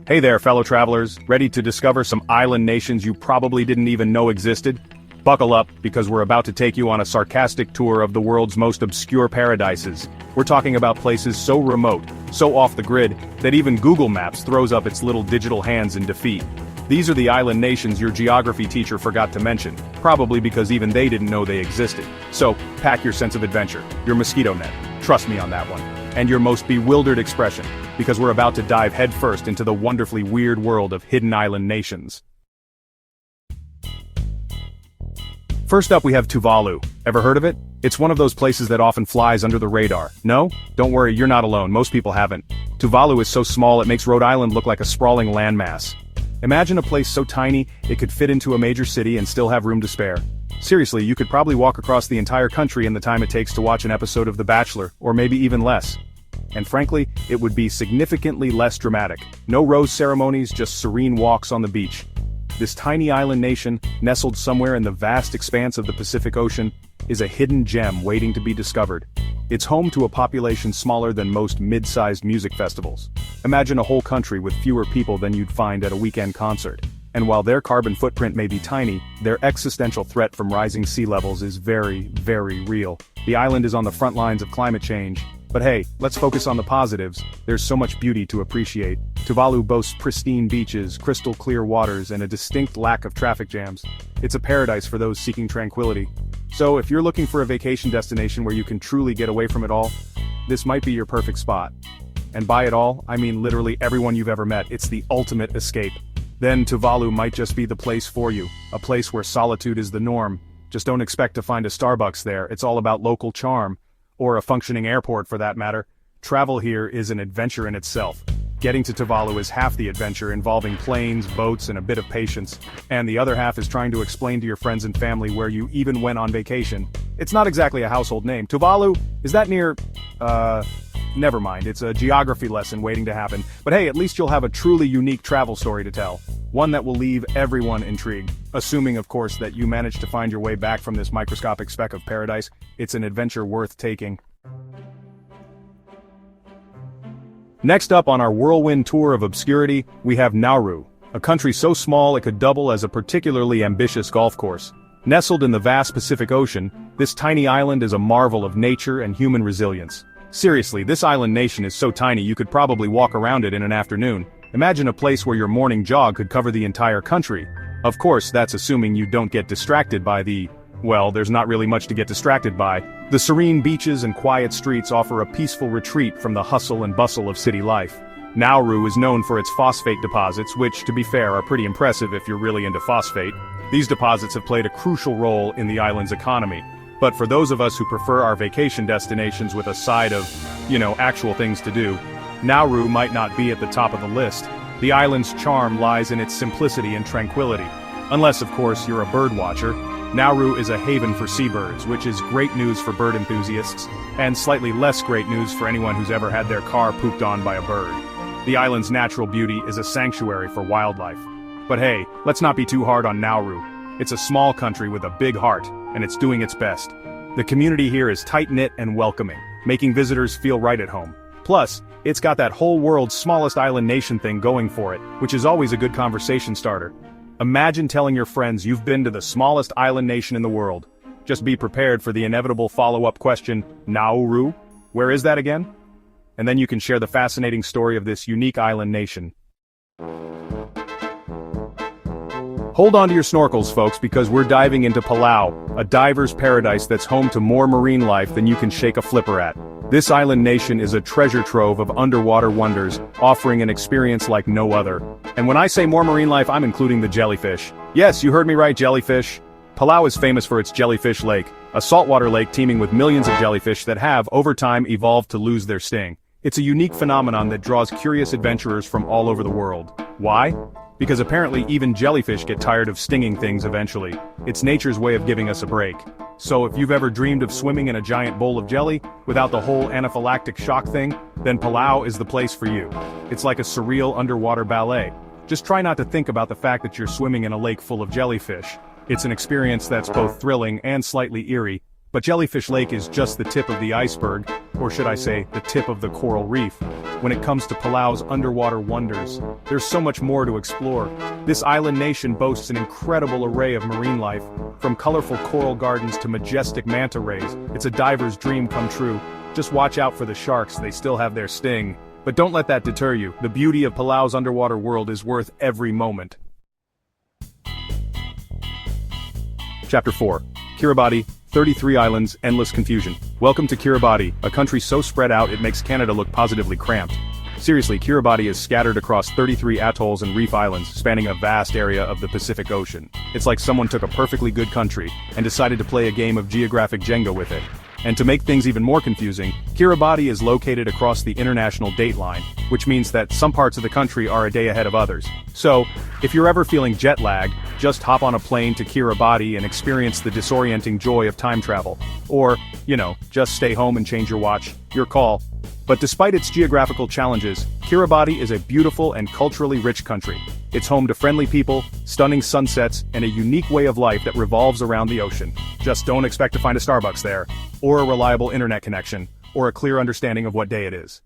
Hey there, fellow travelers, ready to discover some island nations you probably didn't even know existed? Buckle up, because we're about to take you on a sarcastic tour of the world's most obscure paradises. We're talking about places so remote, so off the grid, that even Google Maps throws up its little digital hands in defeat. These are the island nations your geography teacher forgot to mention, probably because even they didn't know they existed. So, pack your sense of adventure, your mosquito net, trust me on that one, and your most bewildered expression, because we're about to dive headfirst into the wonderfully weird world of hidden island nations. First up we have Tuvalu. Ever heard of it? It's one of those places that often flies under the radar. No? Don't worry, you're not alone, most people haven't. Tuvalu is so small it makes Rhode Island look like a sprawling landmass. Imagine a place so tiny, it could fit into a major city and still have room to spare. Seriously, you could probably walk across the entire country in the time it takes to watch an episode of The Bachelor, or maybe even less. And frankly, it would be significantly less dramatic. No rose ceremonies, just serene walks on the beach. This tiny island nation, nestled somewhere in the vast expanse of the Pacific Ocean, is a hidden gem waiting to be discovered. It's home to a population smaller than most mid-sized music festivals. Imagine a whole country with fewer people than you'd find at a weekend concert. And while their carbon footprint may be tiny, their existential threat from rising sea levels is very, very real. The island is on the front lines of climate change. But hey, let's focus on the positives. There's so much beauty to appreciate. Tuvalu boasts pristine beaches, crystal clear waters, and a distinct lack of traffic jams. It's a paradise for those seeking tranquility. So if you're looking for a vacation destination where you can truly get away from it all, this might be your perfect spot. And by it all, I mean literally everyone you've ever met. It's the ultimate escape. Then Tuvalu might just be the place for you, a place where solitude is the norm. Just don't expect to find a Starbucks there, it's all about local charm. Or a functioning airport for that matter. Travel here is an adventure in itself. Getting to Tuvalu is half the adventure, involving planes, boats, and a bit of patience. And the other half is trying to explain to your friends and family where you even went on vacation. It's not exactly a household name. Tuvalu, is that near, never mind, it's a geography lesson waiting to happen. But hey, at least you'll have a truly unique travel story to tell. One that will leave everyone intrigued. Assuming, of course, that you manage to find your way back from this microscopic speck of paradise, it's an adventure worth taking. Next up on our whirlwind tour of obscurity, we have Nauru, a country so small it could double as a particularly ambitious golf course. Nestled in the vast Pacific Ocean, this tiny island is a marvel of nature and human resilience. Seriously, this island nation is so tiny you could probably walk around it in an afternoon. Imagine a place where your morning jog could cover the entire country. Of course, that's assuming you don't get distracted by well, there's not really much to get distracted by. The serene beaches and quiet streets offer a peaceful retreat from the hustle and bustle of city life. Nauru is known for its phosphate deposits, which, to be fair, are pretty impressive if you're really into phosphate. These deposits have played a crucial role in the island's economy. But for those of us who prefer our vacation destinations with a side of, actual things to do, Nauru might not be at the top of the list. The island's charm lies in its simplicity and tranquility. Unless, of course, you're a bird watcher. Nauru is a haven for seabirds, which is great news for bird enthusiasts, and slightly less great news for anyone who's ever had their car pooped on by a bird. The island's natural beauty is a sanctuary for wildlife. But hey, let's not be too hard on Nauru. It's a small country with a big heart, and it's doing its best. The community here is tight-knit and welcoming, making visitors feel right at home. Plus, it's got that whole world's smallest island nation thing going for it, which is always a good conversation starter. Imagine telling your friends you've been to the smallest island nation in the world. Just be prepared for the inevitable follow-up question, Nauru? Where is that again? And then you can share the fascinating story of this unique island nation. Hold on to your snorkels, folks, because we're diving into Palau, a diver's paradise that's home to more marine life than you can shake a flipper at. This island nation is a treasure trove of underwater wonders, offering an experience like no other. And when I say more marine life, I'm including the jellyfish. Yes, you heard me right, jellyfish. Palau is famous for its jellyfish lake, a saltwater lake teeming with millions of jellyfish that have, over time, evolved to lose their sting. It's a unique phenomenon that draws curious adventurers from all over the world. Why? Because apparently even jellyfish get tired of stinging things eventually. It's nature's way of giving us a break. So if you've ever dreamed of swimming in a giant bowl of jelly, without the whole anaphylactic shock thing, then Palau is the place for you. It's like a surreal underwater ballet. Just try not to think about the fact that you're swimming in a lake full of jellyfish. It's an experience that's both thrilling and slightly eerie, but Jellyfish Lake is just the tip of the iceberg, or should I say, the tip of the coral reef. when it comes to Palau's underwater wonders. There's so much more to explore. This island nation boasts an incredible array of marine life, from colorful coral gardens to majestic manta rays. It's a diver's dream come true. Just watch out for the sharks, they still have their sting. But don't let that deter you. The beauty of Palau's underwater world is worth every moment. Chapter 4. Kiribati, 33 islands, endless confusion. Welcome to Kiribati, a country so spread out it makes Canada look positively cramped. Seriously, Kiribati is scattered across 33 atolls and reef islands, spanning a vast area of the Pacific Ocean. It's like someone took a perfectly good country and decided to play a game of geographic Jenga with it. And to make things even more confusing, Kiribati is located across the international date line, which means that some parts of the country are a day ahead of others. So, if you're ever feeling jet lag, just hop on a plane to Kiribati and experience the disorienting joy of time travel. Or, just stay home and change your watch. Your call. But despite its geographical challenges, Kiribati is a beautiful and culturally rich country. It's home to friendly people, stunning sunsets, and a unique way of life that revolves around the ocean. Just don't expect to find a Starbucks there, or a reliable internet connection, or a clear understanding of what day it is.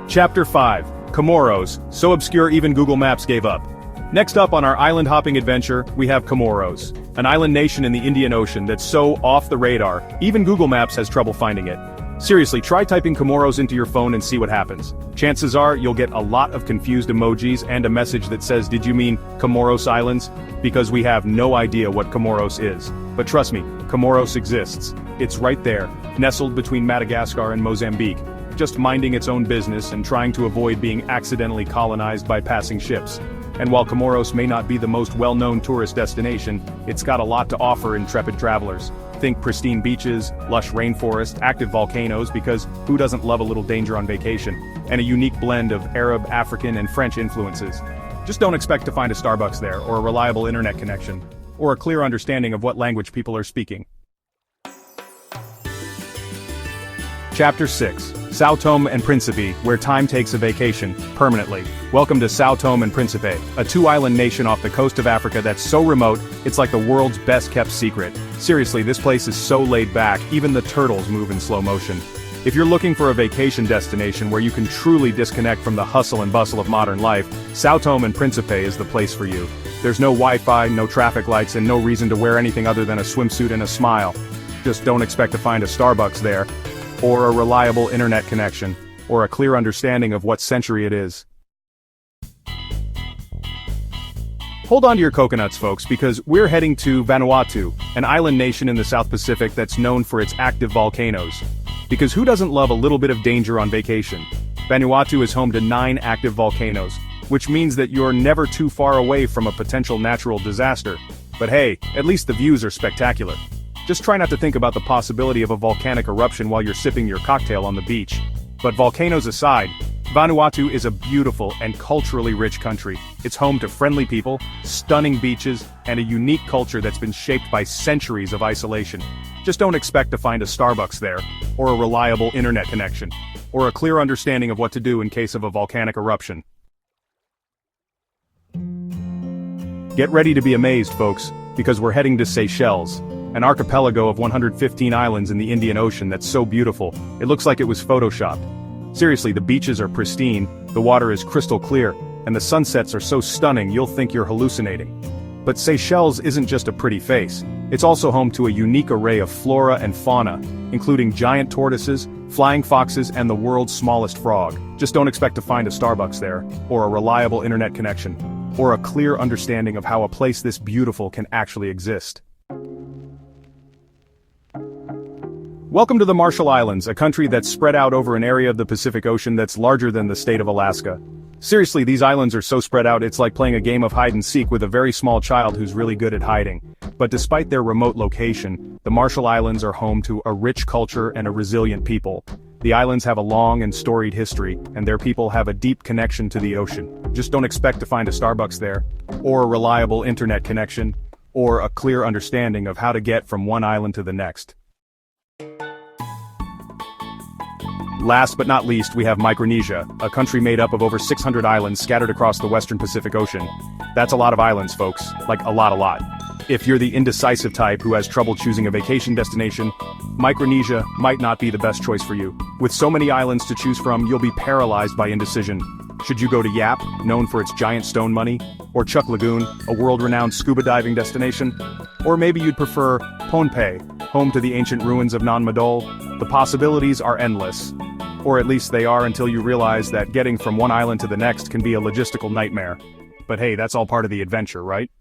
Chapter 5. Comoros, so obscure even Google Maps gave up. Next up on our island-hopping adventure, we have Comoros, an island nation in the Indian Ocean that's so off the radar, even Google Maps has trouble finding it. Seriously, try typing Comoros into your phone and see what happens. Chances are you'll get a lot of confused emojis and a message that says, "Did you mean Comoros Islands?" Because we have no idea what Comoros is. But trust me, Comoros exists. It's right there, nestled between Madagascar and Mozambique, just minding its own business and trying to avoid being accidentally colonized by passing ships. And while Comoros may not be the most well-known tourist destination, it's got a lot to offer intrepid travelers. Think pristine beaches, lush rainforest, active volcanoes, because who doesn't love a little danger on vacation? And a unique blend of Arab, African, and French influences. Just don't expect to find a Starbucks there, or a reliable internet connection, or a clear understanding of what language people are speaking. Chapter 6. Sao Tome and Principe, where time takes a vacation, permanently. Welcome to Sao Tome and Principe, a two-island nation off the coast of Africa that's so remote, it's like the world's best-kept secret. Seriously, this place is so laid back, even the turtles move in slow motion. If you're looking for a vacation destination where you can truly disconnect from the hustle and bustle of modern life, Sao Tome and Principe is the place for you. There's no Wi-Fi, no traffic lights, and no reason to wear anything other than a swimsuit and a smile. Just don't expect to find a Starbucks there, or a reliable internet connection, or a clear understanding of what century it is. Hold on to your coconuts, folks, because we're heading to Vanuatu, an island nation in the South Pacific that's known for its active volcanoes. Because who doesn't love a little bit of danger on vacation? Vanuatu is home to 9 active volcanoes, which means that you're never too far away from a potential natural disaster. But hey, at least the views are spectacular. Just try not to think about the possibility of a volcanic eruption while you're sipping your cocktail on the beach. But volcanoes aside, Vanuatu is a beautiful and culturally rich country. It's home to friendly people, stunning beaches, and a unique culture that's been shaped by centuries of isolation. Just don't expect to find a Starbucks there, or a reliable internet connection, or a clear understanding of what to do in case of a volcanic eruption. Get ready to be amazed, folks, because we're heading to Seychelles, an archipelago of 115 islands in the Indian Ocean that's so beautiful, it looks like it was photoshopped. Seriously, the beaches are pristine, the water is crystal clear, and the sunsets are so stunning you'll think you're hallucinating. But Seychelles isn't just a pretty face, it's also home to a unique array of flora and fauna, including giant tortoises, flying foxes, and the world's smallest frog. Just don't expect to find a Starbucks there, or a reliable internet connection, or a clear understanding of how a place this beautiful can actually exist. Welcome to the Marshall Islands, a country that's spread out over an area of the Pacific Ocean that's larger than the state of Alaska. Seriously, these islands are so spread out it's like playing a game of hide-and-seek with a very small child who's really good at hiding. But despite their remote location, the Marshall Islands are home to a rich culture and a resilient people. The islands have a long and storied history, and their people have a deep connection to the ocean. Just don't expect to find a Starbucks there, or a reliable internet connection, or a clear understanding of how to get from one island to the next. Last but not least, we have Micronesia, a country made up of over 600 islands scattered across the western Pacific Ocean. That's a lot of islands, folks, like a lot. If you're the indecisive type who has trouble choosing a vacation destination, Micronesia might not be the best choice for you. With so many islands to choose from, you'll be paralyzed by indecision. Should you go to Yap, known for its giant stone money? Or Chuck Lagoon, a world-renowned scuba diving destination? Or maybe you'd prefer Pohnpei, home to the ancient ruins of Nan Madol? The possibilities are endless. Or at least they are until you realize that getting from one island to the next can be a logistical nightmare. But hey, that's all part of the adventure, right?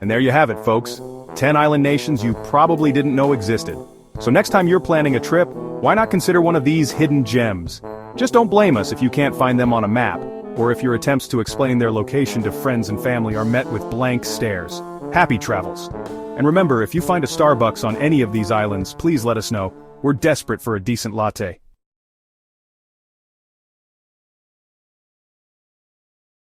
And there you have it, folks. 10 island nations you probably didn't know existed. So next time you're planning a trip, why not consider one of these hidden gems? Just don't blame us if you can't find them on a map, or if your attempts to explain their location to friends and family are met with blank stares. Happy travels. And remember, if you find a Starbucks on any of these islands, please let us know. We're desperate for a decent latte.